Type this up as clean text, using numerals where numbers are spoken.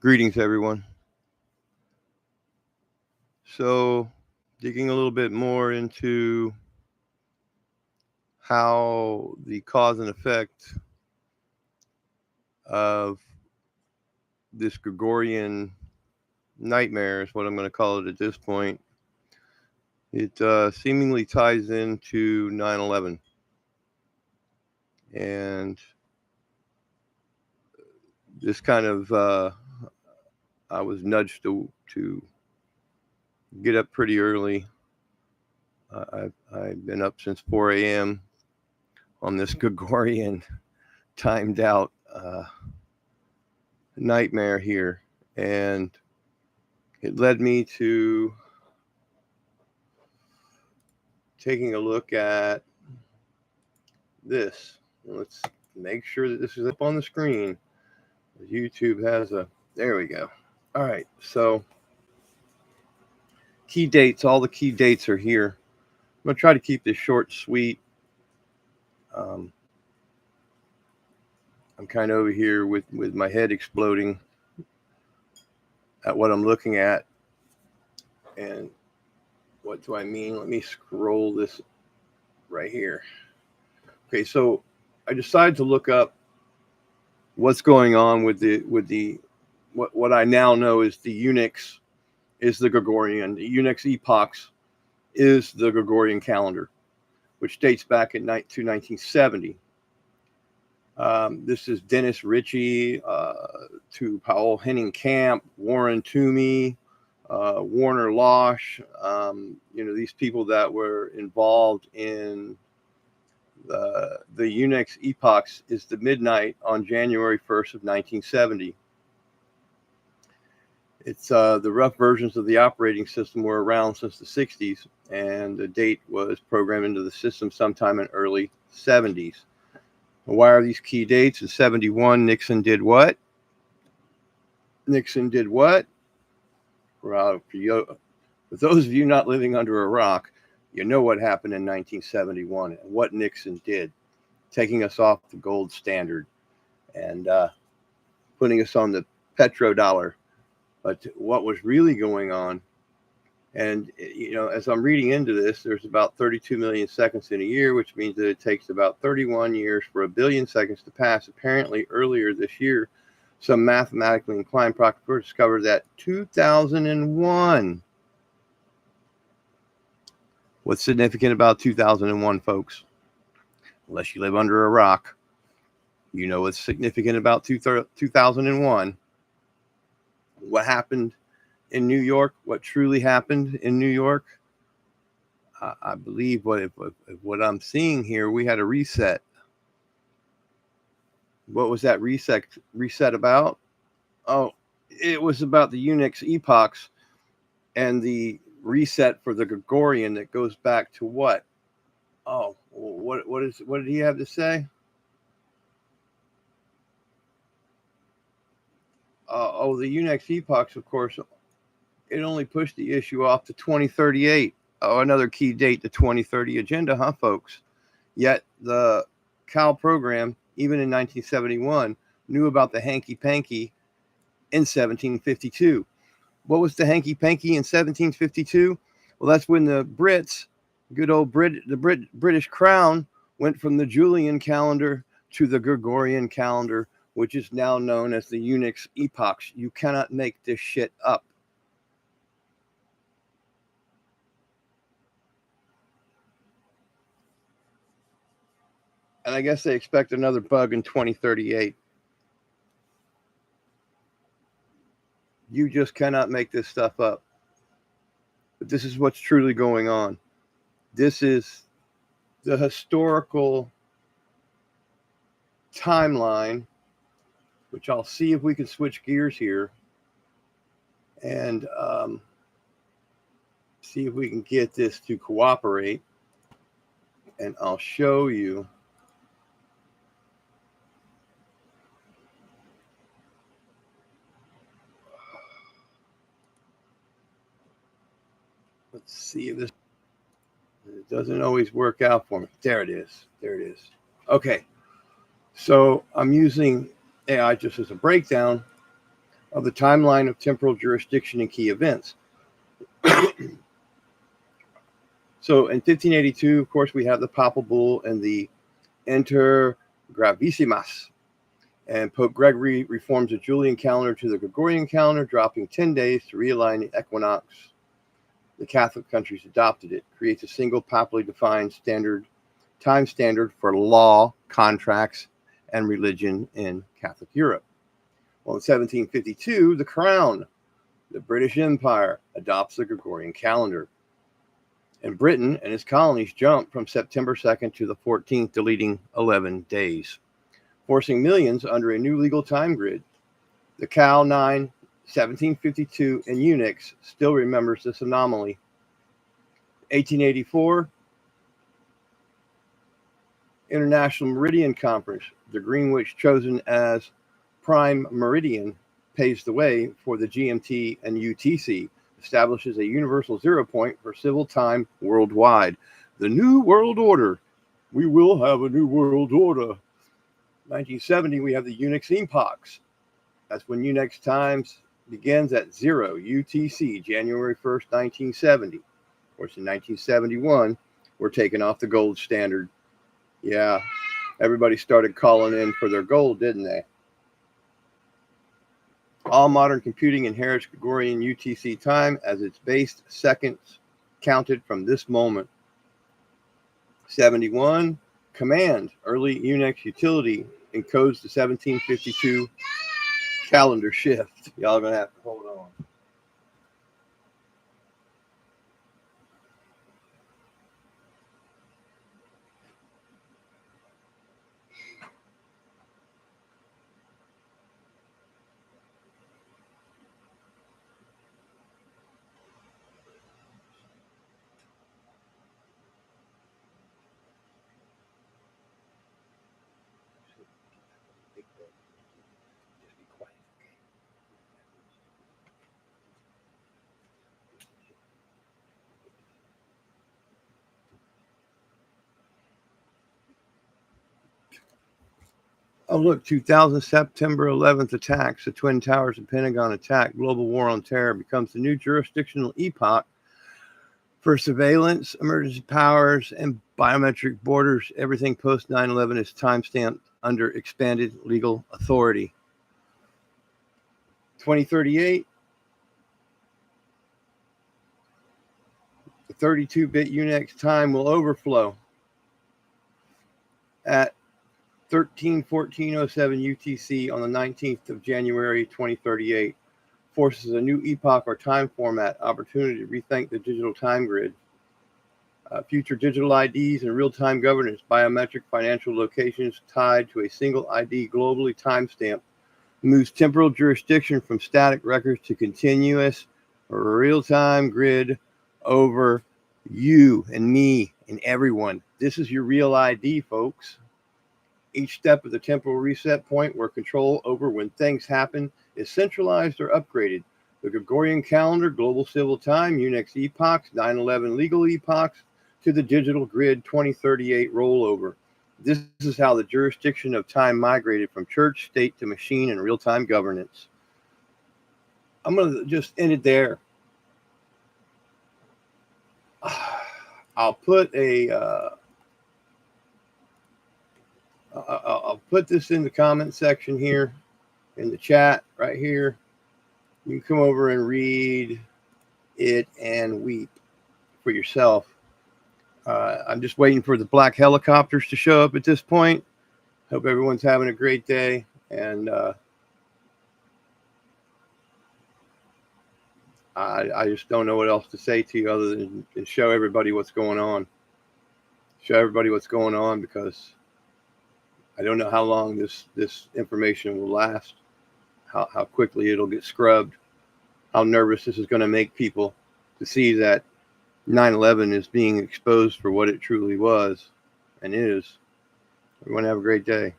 Greetings, everyone. So, digging a little bit more into how the cause and effect of this Gregorian nightmare is what I'm going to call it at this point. It seemingly ties into 9/11, and this kind of I was nudged to get up pretty early. I've been up since 4 a.m. on this Gregorian timed out nightmare here, and it led me to taking a look at this. Let's make sure that this is up on the screen. YouTube has there we go. All right, so key dates, all the key dates are here. I'm going to try to keep this short, sweet. I'm kind of over here with my head exploding at what I'm looking at. And what do I mean? Let me scroll this right here. Okay, so I decided to look up what's going on with the what I now know is the Unix is the Gregorian. The Unix epochs is the Gregorian calendar, which dates back to 1970. This is Dennis Ritchie to Powell Henning Camp, Warren Toomey, Warner Losh, these people that were involved in the Unix epochs is the midnight on January 1st of 1970. It's the rough versions of the operating system were around since the 60s, and the date was programmed into the system sometime in early 70s. Why are these key dates? In 71, Nixon did what? Well, for those of you not living under a rock, you know what happened in 1971 and what Nixon did, taking us off the gold standard and putting us on the petrodollar. But what was really going on, and as I'm reading into this, there's about 32 million seconds in a year, which means that it takes about 31 years for a billion seconds to pass. Apparently, earlier this year, some mathematically inclined prospectors discovered that 2001. What's significant about 2001, folks? Unless you live under a rock, you know what's significant about 2001. What happened in New York? What truly happened in New York? I believe what I'm seeing here, we had a reset. What was that reset about? Oh, it was about the Unix epochs and the reset for the Gregorian that goes back to what? Oh, what did he have to say? The Unix epochs, of course, it only pushed the issue off to 2038. Oh, another key date, the 2030 agenda, huh, folks? Yet the Cal program, even in 1971, knew about the hanky-panky in 1752. What was the hanky-panky in 1752? Well, that's when the Brits, good old British crown, went from the Julian calendar to the Gregorian calendar, which is now known as the Unix epochs. You cannot make this shit up. And I guess they expect another bug in 2038. You just cannot make this stuff up. But this is what's truly going on. This is the historical timeline, which I'll see if we can switch gears here and see if we can get this to cooperate. And I'll show you. Let's see if it doesn't always work out for me. There it is. Okay. So I'm using AI just as a breakdown, of the timeline of temporal jurisdiction and key events. So in 1582, of course, we have the Papal Bull and the Inter gravissimas. And Pope Gregory reforms the Julian calendar to the Gregorian calendar, dropping 10 days to realign the equinox. The Catholic countries adopted it, creates a single papally defined time standard for law, contracts, and religion in Catholic Europe. Well, in 1752, the Crown, the British Empire, adopts the Gregorian calendar. And Britain and its colonies jump from September 2nd to the 14th, deleting 11 days, forcing millions under a new legal time grid. The Cal 9, 1752, and Unix still remembers this anomaly. 1884, International Meridian Conference, the Greenwich chosen as Prime Meridian, paves the way for the GMT and UTC, establishes a universal 0 point for civil time worldwide. The New World Order. We will have a New World Order. 1970, we have the Unix Epochs. That's when Unix times begins at 0, UTC, January 1st, 1970. Of course, in 1971, we're taking off the gold standard. Yeah, everybody started calling in for their gold, didn't they? All modern computing inherits Gregorian UTC time as its base seconds counted from this moment. 71, Command, early Unix utility, encodes the 1752 calendar shift. Y'all are going to have to hold on. Oh, look, 2000 September 11th attacks, the Twin Towers and Pentagon attack, global war on terror becomes the new jurisdictional epoch for surveillance, emergency powers, and biometric borders. Everything post 9/11 is timestamped under expanded legal authority. 2038, the 32-bit Unix time will overflow at 13:14:07 UTC on the 19th of January 2038, forces a new epoch or time format, opportunity to rethink the digital time grid. Future digital IDs and real-time governance, biometric financial locations tied to a single ID globally timestamped, moves temporal jurisdiction from static records to continuous real-time grid over you and me and everyone. This is your real ID, folks. Each step of the temporal reset point where control over when things happen is centralized or upgraded. The Gregorian calendar, global civil time, Unix epochs, 9/11 legal epochs, to the digital grid 2038 rollover. This is how the jurisdiction of time migrated from church, state to machine and real-time governance. I'm going to just end it there. I'll put I'll put this in the comment section here, in the chat right here. You can come over and read it and weep for yourself. I'm just waiting for the black helicopters to show up at this point. Hope everyone's having a great day. And I just don't know what else to say to you other than show everybody what's going on. Show everybody what's going on, because I don't know how long this information will last, how quickly it'll get scrubbed, how nervous this is going to make people to see that 9/11 is being exposed for what it truly was and is. Everyone have a great day.